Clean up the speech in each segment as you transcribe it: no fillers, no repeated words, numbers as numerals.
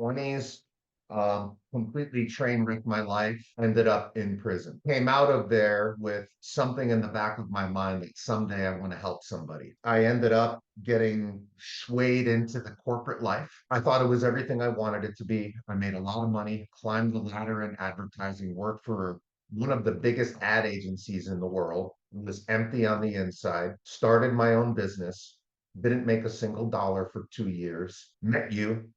20s, completely train wrecked my life, ended up in prison. Came out of there with something in the back of my mind that someday I want to help somebody. I ended up getting swayed into the corporate life. I thought it was everything I wanted it to be. I made a lot of money, climbed the ladder in advertising, worked for one of the biggest ad agencies in the world. It was empty on the inside, started my own business, didn't make a single dollar for 2 years, met you,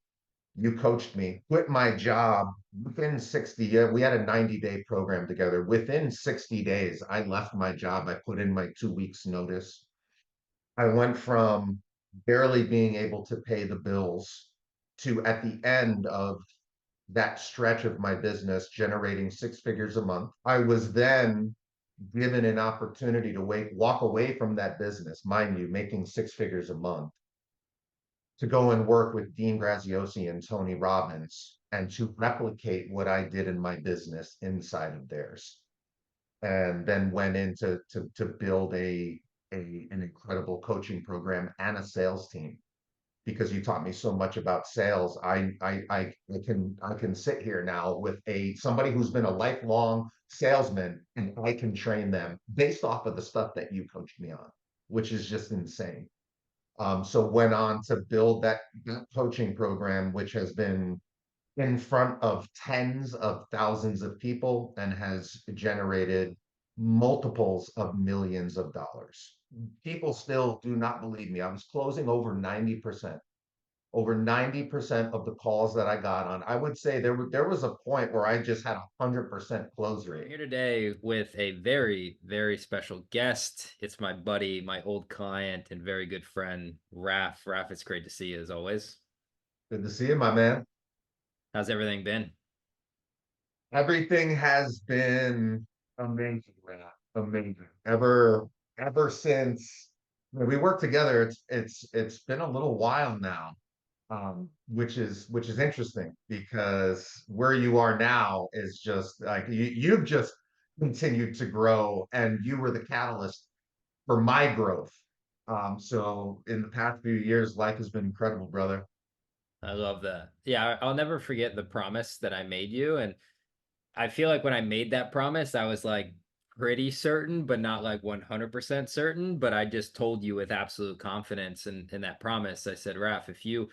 you coached me, quit my job within 60, we had a 90-day program together. Within 60 days, I left my job. I put in my 2 weeks notice. I went from barely being able to pay the bills to at the end of that stretch of my business generating six figures a month. I was then given an opportunity to walk away from that business, mind you, making six figures a month, to go and work with Dean Graziosi and Tony Robbins and to replicate what I did in my business inside of theirs. And then went into to build an incredible coaching program and a sales team because you taught me so much about sales. I can sit here now with a somebody who's been a lifelong salesman, and I can train them based off of the stuff that you coached me on, which is just insane. So went on to build that coaching program, which has been in front of tens of thousands of people and has generated multiples of millions of dollars. People still do not believe me. I was closing over 90% of the calls that I got on. I would say there was a point where I just had 100% close I'm rate. here today with a very, very special guest. It's my buddy, my old client, and very good friend, Raf. Raf, it's great to see you as always. Good to see you, my man. How's everything been? Everything has been amazing, man. Amazing. Ever since we worked together, it's been a little while now, which is interesting because where you are now is just like you've just continued to grow, and you were the catalyst for my growth. So in the past few years, life has been incredible, brother. I love that. Yeah, I'll never forget the promise that I made you. And I feel like when I made that promise, I was like pretty certain, but not like 100% certain. But I just told you with absolute confidence in that promise. I said, Raf, if you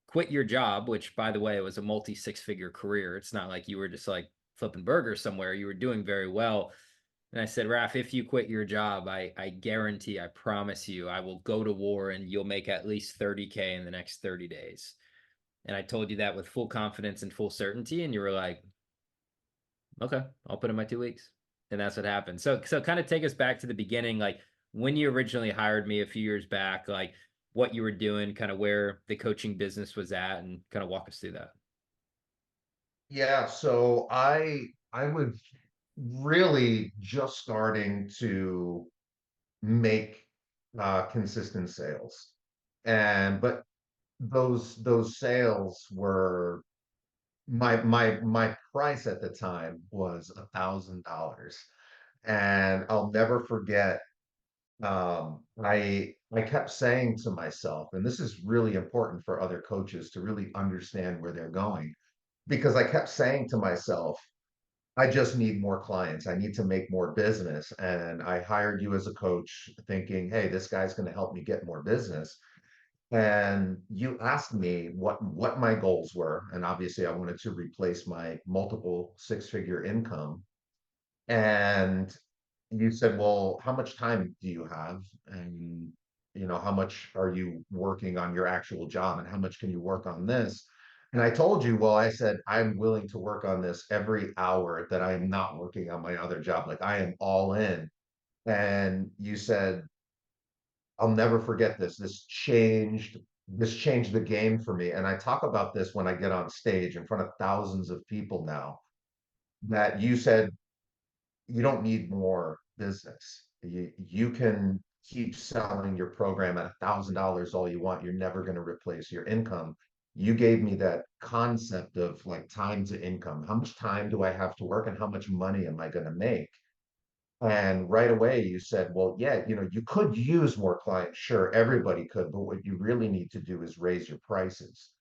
quit your job, which by the way, was a multi six-figure career. It's not like you were just like flipping burgers somewhere. You were doing very well. And I said, Raf, if you quit your job, I guarantee, I promise you, I will go to war and you'll make at least 30K in the next 30 days. And I told you that with full confidence and full certainty. And you were like, okay, I'll put in my 2 weeks. And that's what happened. So kind of take us back to the beginning, like when you originally hired me a few years back, like what you were doing, kind of where the coaching business was at, and kind of walk us through that. Yeah, so I was really just starting to make consistent sales. And but those sales were my price at the time was $1,000. And I'll never forget, I kept saying to myself, and this is really important for other coaches to really understand where they're going, because I kept saying to myself, I just need more clients. I need to make more business. And I hired you as a coach thinking, hey, this guy's going to help me get more business. And you asked me what my goals were. And obviously I wanted to replace my multiple six-figure income. And you said, well, how much time do you have? And how much are you working on your actual job and how much can you work on this? And I told you, well, I said, I'm willing to work on this every hour that I am not working on my other job. Like I am all in. And you said, I'll never forget this. This changed the game for me. And I talk about this when I get on stage in front of thousands of people now, that you said you don't need more business. You can keep selling your program at $1,000 all you want. You're never going to replace your income. You gave me that concept of like time to income. How much time do I have to work and how much money am I going to make? And right away you said, well, yeah, you could use more clients. Sure, everybody could, but what you really need to do is raise your prices.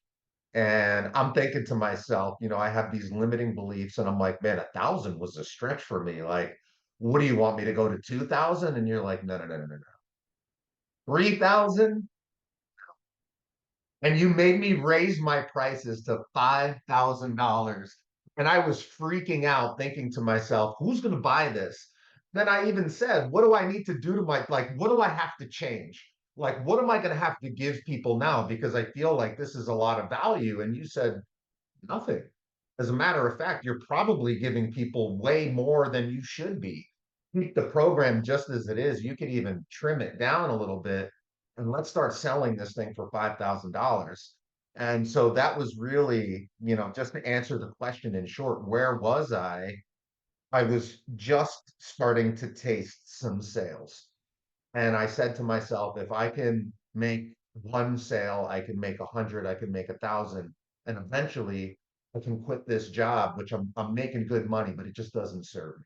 And I'm thinking to myself, I have these limiting beliefs and I'm like, man, 1,000 was a stretch for me. Like, what do you want me to go to 2,000? And you're like, no, no, no, no, no, no. 3,000? And you made me raise my prices to $5,000. And I was freaking out thinking to myself, who's going to buy this? Then I even said, what do I need to do to what do I have to change? Like, what am I going to have to give people now? Because I feel like this is a lot of value. And you said, nothing. As a matter of fact, you're probably giving people way more than you should be. Keep the program just as it is. You could even trim it down a little bit and let's start selling this thing for $5,000. And so that was really, just to answer the question in short, where was I? I was just starting to taste some sales. And I said to myself, if I can make one sale, I can make 100, I can make 1,000, and eventually I can quit this job, which I'm making good money, but it just doesn't serve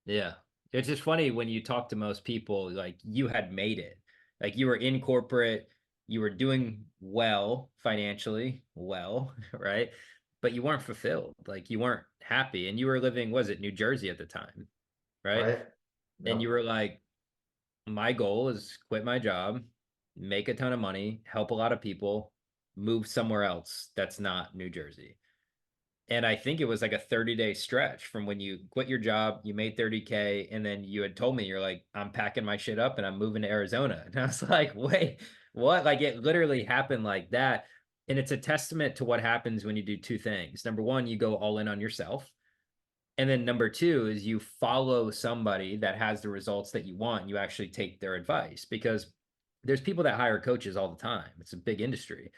me. Yeah. It's just funny when you talk to most people, like you had made it. Like you were in corporate, you were doing well financially, well, right? But you weren't fulfilled. Like you weren't happy. And you were living, was it New Jersey at the time, right? Right? And you No. were like, my goal is quit my job, make a ton of money, help a lot of people, move somewhere else that's not New Jersey. And I think it was like a 30-day stretch from when you quit your job, you made 30K, and then you had told me, you're like, I'm packing my shit up and I'm moving to Arizona. And I was like, wait, what? Like it literally happened like that. And it's a testament to what happens when you do two things. Number one, you go all in on yourself. And then number two is you follow somebody that has the results that you want. You actually take their advice because there's people that hire coaches all the time. It's a big industry.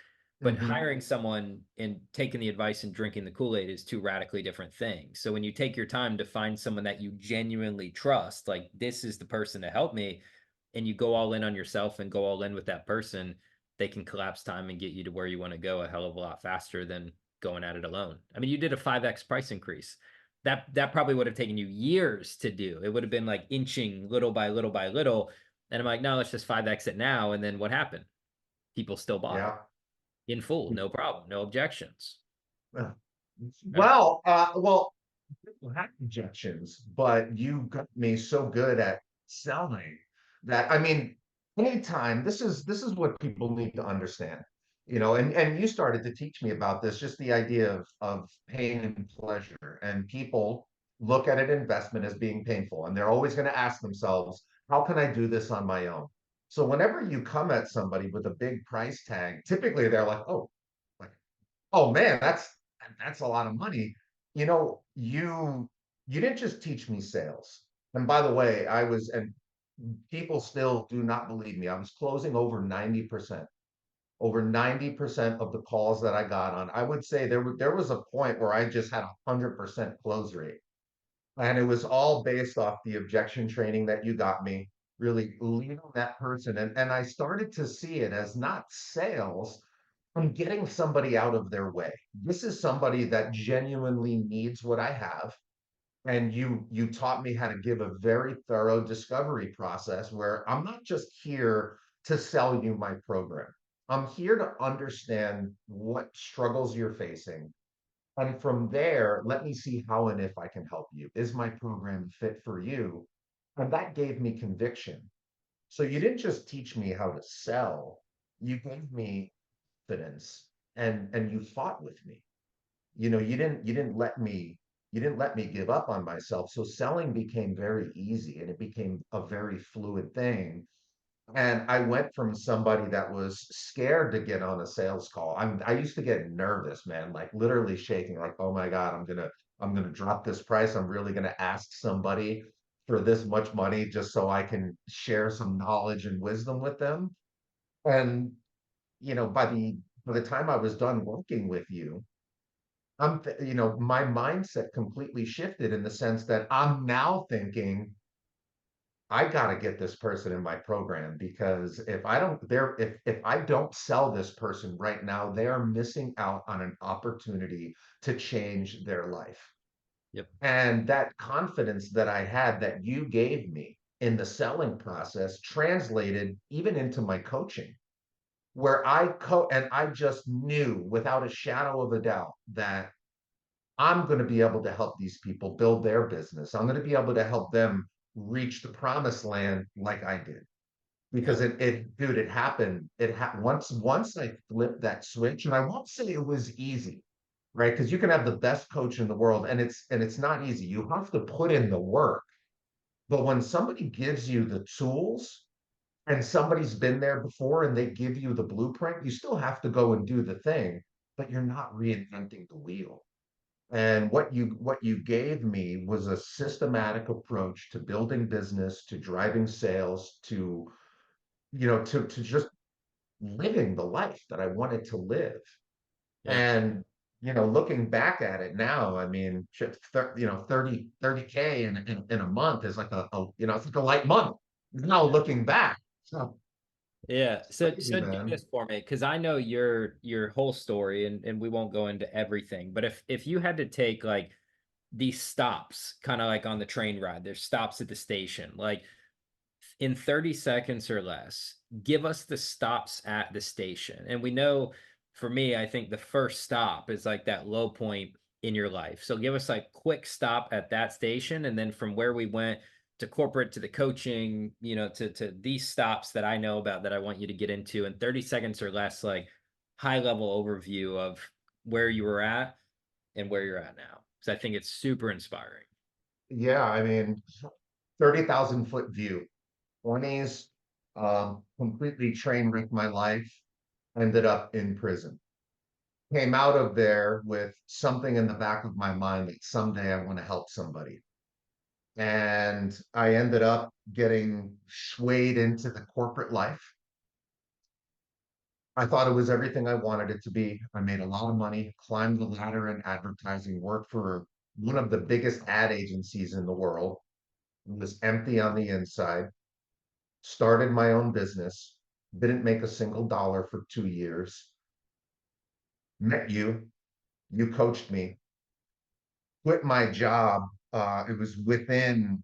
But Hmm. hiring someone and taking the advice and drinking the Kool-Aid is two radically different things. So when you take your time to find someone that you genuinely trust, like this is the person to help me, and you go all in on yourself and go all in with that person, they can collapse time and get you to where you want to go a hell of a lot faster than going at it alone. I mean, you did a 5x price increase. That probably would have taken you years to do. It would have been like inching little by little by little. And I'm like, no, let's just 5x it now. And then what happened? People still bought it Yeah. in full, no problem, no objections. Yeah. Right. Well, people have objections, but you got me so good at selling that I mean, anytime this is what people need to understand, and you started to teach me about this, just the idea of pain and pleasure. And people look at an investment as being painful, and they're always going to ask themselves, how can I do this on my own? So whenever you come at somebody with a big price tag, typically they're like, oh man, that's a lot of money. You didn't just teach me sales. And by the way, and people still do not believe me. I was closing over 90%. Over 90% of the calls that I got on, I would say there was a point where I just had 100% close rate. And it was all based off the objection training that you got me, really leading that person. And I started to see it as not sales, I'm getting somebody out of their way. This is somebody that genuinely needs what I have. And you taught me how to give a very thorough discovery process where I'm not just here to sell you my program. I'm here to understand what struggles you're facing. And from there, let me see how and if I can help you. Is my program fit for you? And that gave me conviction. So you didn't just teach me how to sell, you gave me confidence, and you fought with me. You didn't let me give up on myself. So selling became very easy and it became a very fluid thing. And I went from somebody that was scared to get on a sales call. I used to get nervous, man, like literally shaking, like, oh my God, I'm gonna drop this price. I'm really gonna ask somebody for this much money just so I can share some knowledge and wisdom with them. And by the time I was done working with you, my mindset completely shifted in the sense that I'm now thinking, I got to get this person in my program because if I don't sell this person right now, they are missing out on an opportunity to change their life. Yep. And that confidence that I had that you gave me in the selling process translated even into my coaching. where and I just knew without a shadow of a doubt that I'm going to be able to help these people build their business. I'm going to be able to help them reach the promised land like I did. Yeah. Because dude, it happened. Once I flipped that switch, and I won't say it was easy, right? Because you can have the best coach in the world, and it's not easy. You have to put in the work. But when somebody gives you the tools and somebody's been there before and they give you the blueprint, you still have to go and do the thing, but you're not reinventing the wheel. And what you gave me was a systematic approach to building business, to driving sales, to just living the life that I wanted to live. Yeah. And looking back at it now, I mean, shit, 30K in a month is like it's like a light month. Now looking back, so Yeah. it's So crazy, do man. this for me, because I know your whole story, and we won't go into everything. But if you had to take like these stops, kind of like on the train ride, there's stops at the station, like in 30 seconds or less, give us the stops at the station. And we know, for me, I think the first stop is like that low point in your life. So give us like quick stop at that station, and then from where we went to corporate to the coaching, to these stops that I know about that I want you to get into in 30 seconds or less, like high level overview of where you were at and where you're at now. So I think it's super inspiring. Yeah, I mean, 30,000 foot view. 20s, completely train wrecked my life. Ended up in prison. Came out of there with something in the back of my mind that someday I want to help somebody. And I ended up getting swayed into the corporate life. I thought it was everything I wanted it to be. I made a lot of money, climbed the ladder in advertising, worked for one of the biggest ad agencies in the world. It was empty on the inside. Started my own business. Didn't make a single dollar for 2 years. Met you. You coached me. Quit my job. It was within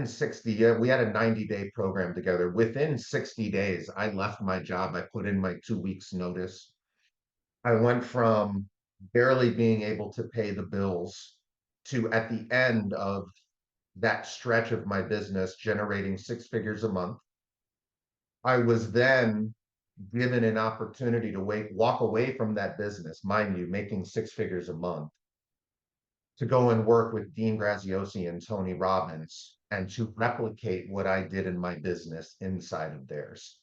60. Yeah, we had a 90-day program together. Within 60 days, I left my job. I put in my 2 weeks notice. I went from barely being able to pay the bills to, at the end of that stretch of my business, generating six figures a month. I was then given an opportunity to walk away from that business, mind you, making six figures a month, to go and work with Dean Graziosi and Tony Robbins and to replicate what I did in my business inside of theirs.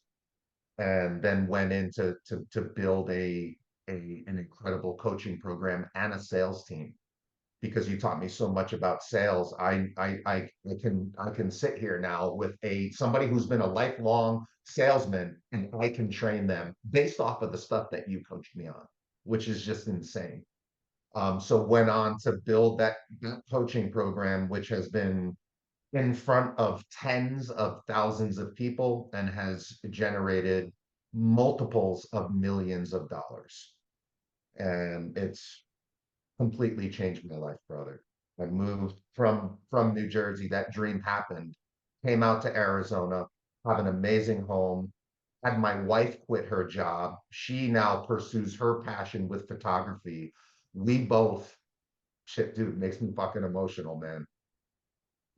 And then went into to build an incredible coaching program and a sales team, because you taught me so much about sales. I can sit here now with somebody who's been a lifelong salesman, and I can train them based off of the stuff that you coached me on, which is just insane. So went on to build that coaching program, which has been in front of tens of thousands of people and has generated multiples of millions of dollars. And it's completely changed my life, brother. I moved from New Jersey. That dream happened. Came out to Arizona, have an amazing home. Had my wife quit her job. She now pursues her passion with photography. We both, shit, dude, makes me fucking emotional, man.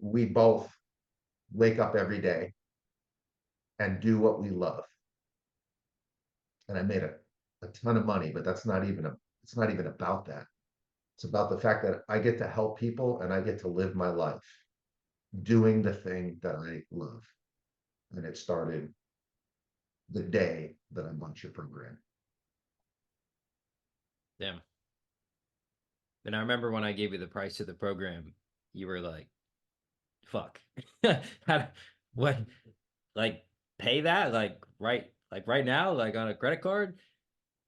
We both wake up every day and do what we love. And I made a ton of money, but it's not even about that. It's about the fact that I get to help people and I get to live my life doing the thing that I love. And it started the day that I launched your program. Damn. And I remember when I gave you the price of the program, you were like, fuck. How, what, like, pay that? Like right now, like on a credit card?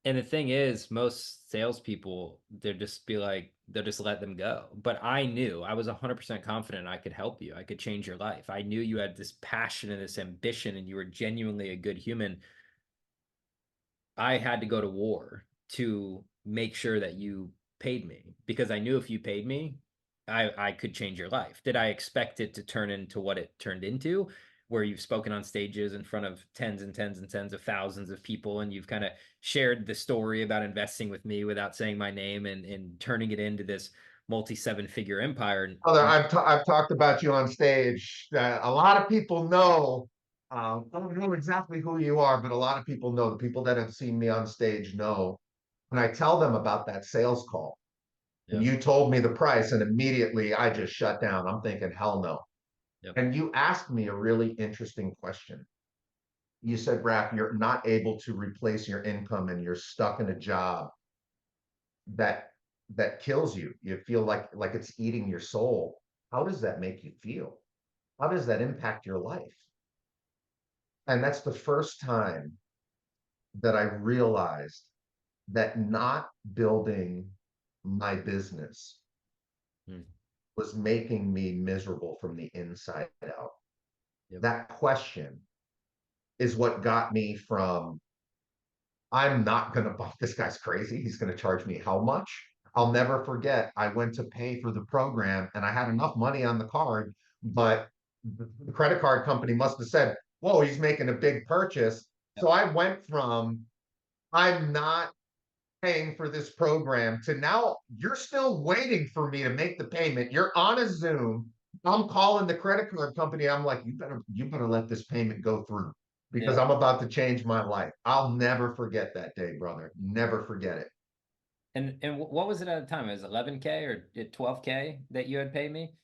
And the thing is, most salespeople, they'll just let them go. But I knew, I was 100% confident I could help you. I could change your life. I knew you had this passion and this ambition, and you were genuinely a good human. I had to go to war to make sure that you paid me, because I knew if you paid me, I could change your life. Did I expect it to turn into what it turned into? where you've spoken on stages in front of tens and tens and tens of thousands of people, and you've kind of shared the story about investing with me without saying my name, and turning it into this multi-7-figure empire. Brother, I've talked about you on stage. A lot of people know. I don't know exactly who you are, but a lot of people know. The people that have seen me on stage know. And I tell them about that sales call. And Yep. you told me the price, and immediately I just shut down. I'm thinking, hell no. Yep. And you asked me a really interesting question. You said, Raph, you're not able to replace your income and you're stuck in a job that that kills you. You feel like it's eating your soul. How does that make you feel? How does that impact your life? And that's the first time that I realized that not building my business Mm. was making me miserable from the inside out. Yep. That question is what got me from, I'm not going to buy, this guy's crazy. He's going to charge me how much? I'll never forget. I went to pay for the program and I had enough money on the card, but the credit card company must have said, whoa, he's making a big purchase. Yep. So I went from, I'm not paying for this program to now you're still waiting for me to make the payment. You're on a Zoom. I'm calling the credit card company. I'm like, you better let this payment go through because Yeah. I'm about to change my life. I'll never forget that day, brother. Never forget it. And what was it at the time? It was 11K or 12K that you had paid me?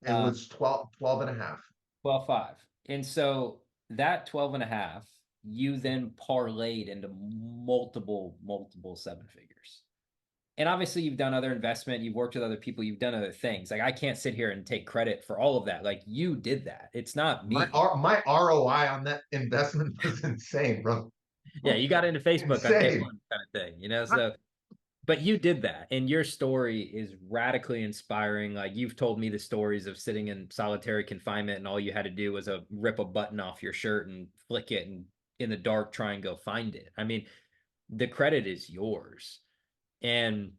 It was 12 and a half. 12.5. And so that 12 and a half, you then parlayed into multiple 7 figures. And obviously you've done other investment, you've worked with other people, you've done other things. Like I can't sit here and take credit for all of that. Like you did that. It's not me. My ROI on that investment was insane, bro. Yeah, you got into Facebook on day Insane. one kind of thing, So but you did that, and your story is radically inspiring. Like you've told me the stories of sitting in solitary confinement, and all you had to do was rip a button off your shirt and flick it, and in the dark try and go find it. I mean, the credit is yours. And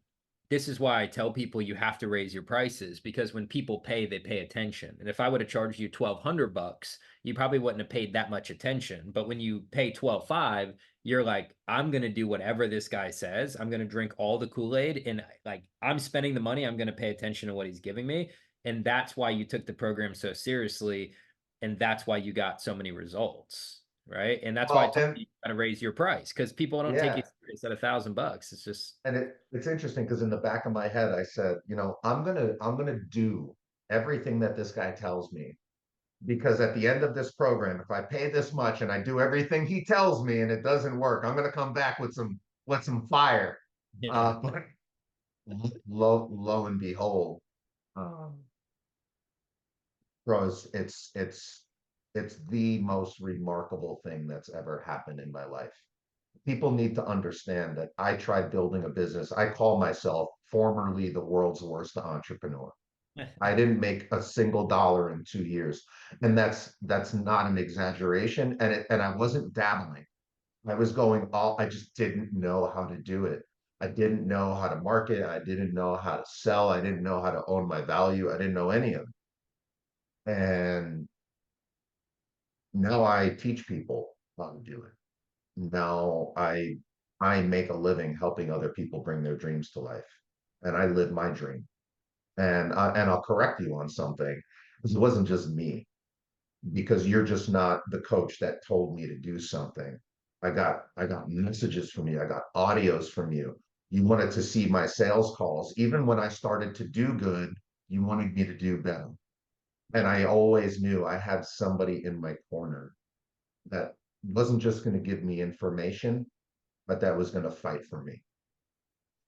this is why I tell people you have to raise your prices, because when people pay, they pay attention. And if I would have charged you $1,200, you probably wouldn't have paid that much attention. But when you pay 12.5, you're like, I'm going to do whatever this guy says. I'm going to drink all the Kool-Aid, and like I'm spending the money. I'm going to pay attention to what he's giving me. And that's why you took the program so seriously. And that's why you got so many results. Right. And that's why I Well, told and you got to raise your price, because people don't take you yeah, serious at $1,000. It's just, and it's interesting because in the back of my head, I said, I'm gonna do everything that this guy tells me because at the end of this program, if I pay this much and I do everything he tells me and it doesn't work, I'm gonna come back with some fire. yeah. But lo and behold, um, Rose, it's the most remarkable thing that's ever happened in my life. People need to understand that I tried building a business. I call myself formerly the world's worst entrepreneur. I didn't make a single dollar in 2 years. And that's not an exaggeration. And I wasn't dabbling. I was going all, I just didn't know how to do it. I didn't know how to market. I didn't know how to sell. I didn't know how to own my value. I didn't know any of it. And now I teach people how to do it. Now I make a living helping other people bring their dreams to life. And I live my dream. And I'll correct you on something. This wasn't just me because you're just not the coach that told me to do something. I got messages from you. I got audios from you. You wanted to see my sales calls. Even when I started to do good, you wanted me to do better. And I always knew I had somebody in my corner that wasn't just going to give me information, but that was going to fight for me.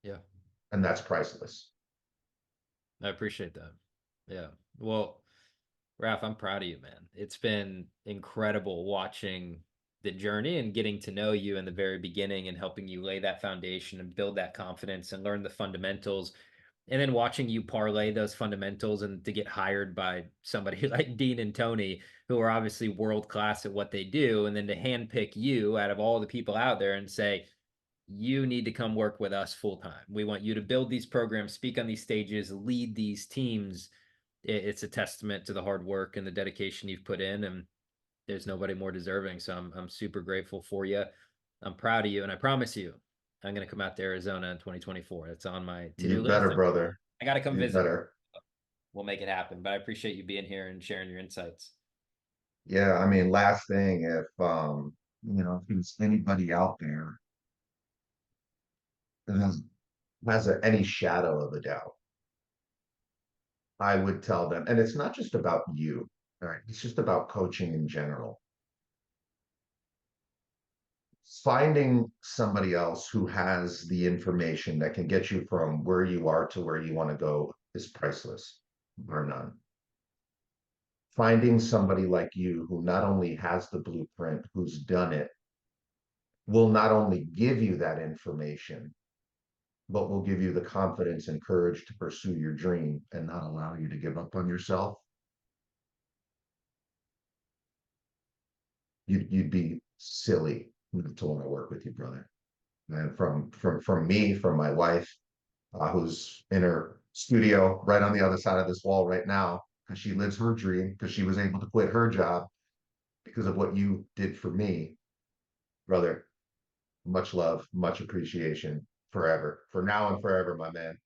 Yeah. And that's priceless. I appreciate that. Yeah. Well, Ralph, I'm proud of you, man. It's been incredible watching the journey and getting to know you in the very beginning and helping you lay that foundation and build that confidence and learn the fundamentals. And then watching you parlay those fundamentals and to get hired by somebody like Dean and Tony, who are obviously world class at what they do, and then to handpick you out of all the people out there and say, you need to come work with us full time. We want you to build these programs, speak on these stages, lead these teams. It's a testament to the hard work and the dedication you've put in. And there's nobody more deserving. So I'm super grateful for you. I'm proud of you, and I promise you, I'm gonna come out to Arizona in 2024. That's on my You to-do better, list. brother. I gotta come You visit. better. We'll make it happen. But I appreciate you being here and sharing your insights. Yeah, I mean, last thing, if if there's anybody out there that has any shadow of a doubt, I would tell them, and it's not just about you, all right? It's just about coaching in general. Finding somebody else who has the information that can get you from where you are to where you want to go is priceless, bar none. Finding somebody like you who not only has the blueprint, who's done it, will not only give you that information, but will give you the confidence and courage to pursue your dream and not allow you to give up on yourself. You'd be silly not to want to work with you, brother. And from me, from my wife, who's in her studio right on the other side of this wall right now, because she lives her dream, because she was able to quit her job because of what you did for me, brother. Much love, much appreciation forever, for now and forever, my man.